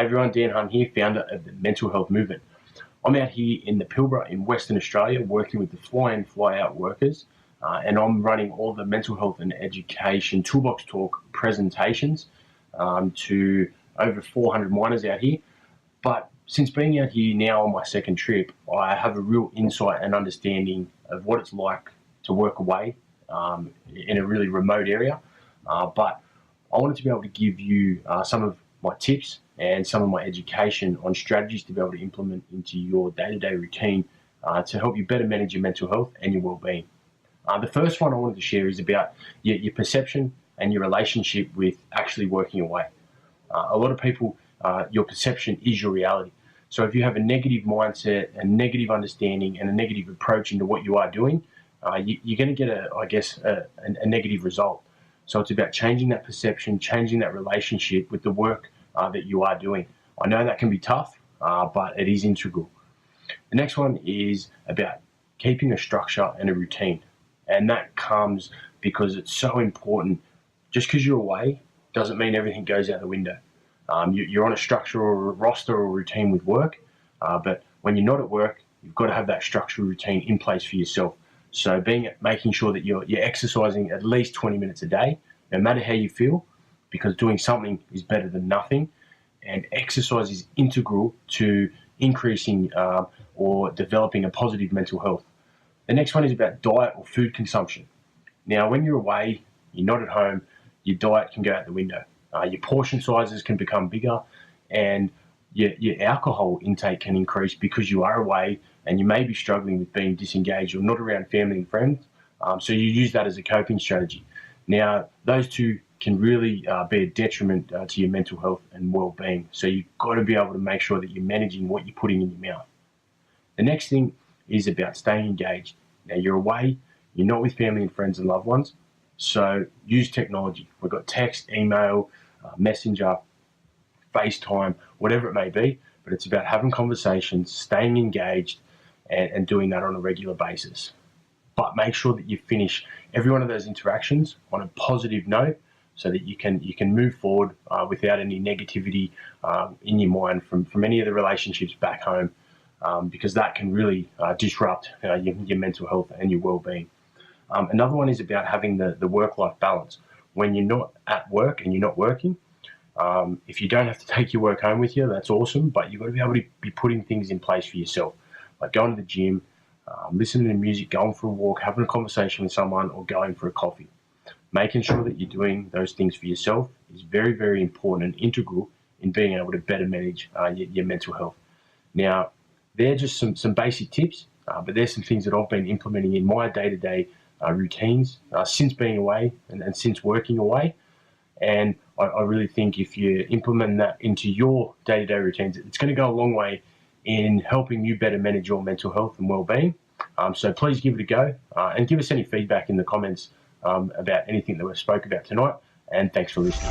Hey everyone, Dan Hunt here, founder of the Mental Health Movement. I'm out here in the Pilbara in Western Australia working with the fly-in, fly-out workers, and I'm running all the mental health and education toolbox talk presentations to over 400 miners out here. But since being out here now on my second trip, I have a real insight and understanding of what it's like to work away in a really remote area. But I wanted to be able to give you some of my tips and some of my education on strategies to be able to implement into your day-to-day routine to help you better manage your mental health and your well-being. The first one I wanted to share is about your perception and your relationship with actually working away. A lot of people, your perception is your reality. So if you have a negative mindset, a negative understanding, and a negative approach into what you are doing, you're going to get a negative result. So it's about changing that perception, changing that relationship with the work that you are doing. I know that can be tough, but it is integral. The next one is about keeping a structure and a routine. And that comes because it's so important. Just because you're away doesn't mean everything goes out the window. You're on a structure or a roster or a routine with work, but when you're not at work, you've got to have that structural routine in place for yourself. So making sure that you're exercising at least 20 minutes a day, no matter how you feel, because doing something is better than nothing. And exercise is integral to increasing or developing a positive mental health. The next one is about diet or food consumption. Now, when you're away, you're not at home, your diet can go out the window. Your portion sizes can become bigger, and your alcohol intake can increase because you are away and you may be struggling with being disengaged or not around family and friends. So you use that as a coping strategy. Now, those two can really be a detriment to your mental health and well-being. So you've got to be able to make sure that you're managing what you're putting in your mouth. The next thing is about staying engaged. Now, you're away, you're not with family and friends and loved ones, so use technology. We've got text, email, Messenger, FaceTime, whatever it may be, but it's about having conversations, staying engaged, and doing that on a regular basis. But make sure that you finish every one of those interactions on a positive note so that you can move forward without any negativity in your mind from any of the relationships back home, because that can really disrupt your mental health and your well-being. Another one is about having the work-life balance. When you're not at work and you're not working, if you don't have to take your work home with you, that's awesome, but you've got to be able to be putting things in place for yourself, like going to the gym, listening to music, going for a walk, having a conversation with someone, or going for a coffee. Making sure that you're doing those things for yourself is very, very important and integral in being able to better manage your mental health. Now, they're just some basic tips, but there's some things that I've been implementing in my day-to-day routines since being away and since working away. And I really think if you implement that into your day-to-day routines, it's going to go a long way in helping you better manage your mental health and well-being. So please give it a go and give us any feedback in the comments about anything that we spoke about tonight. And thanks for listening.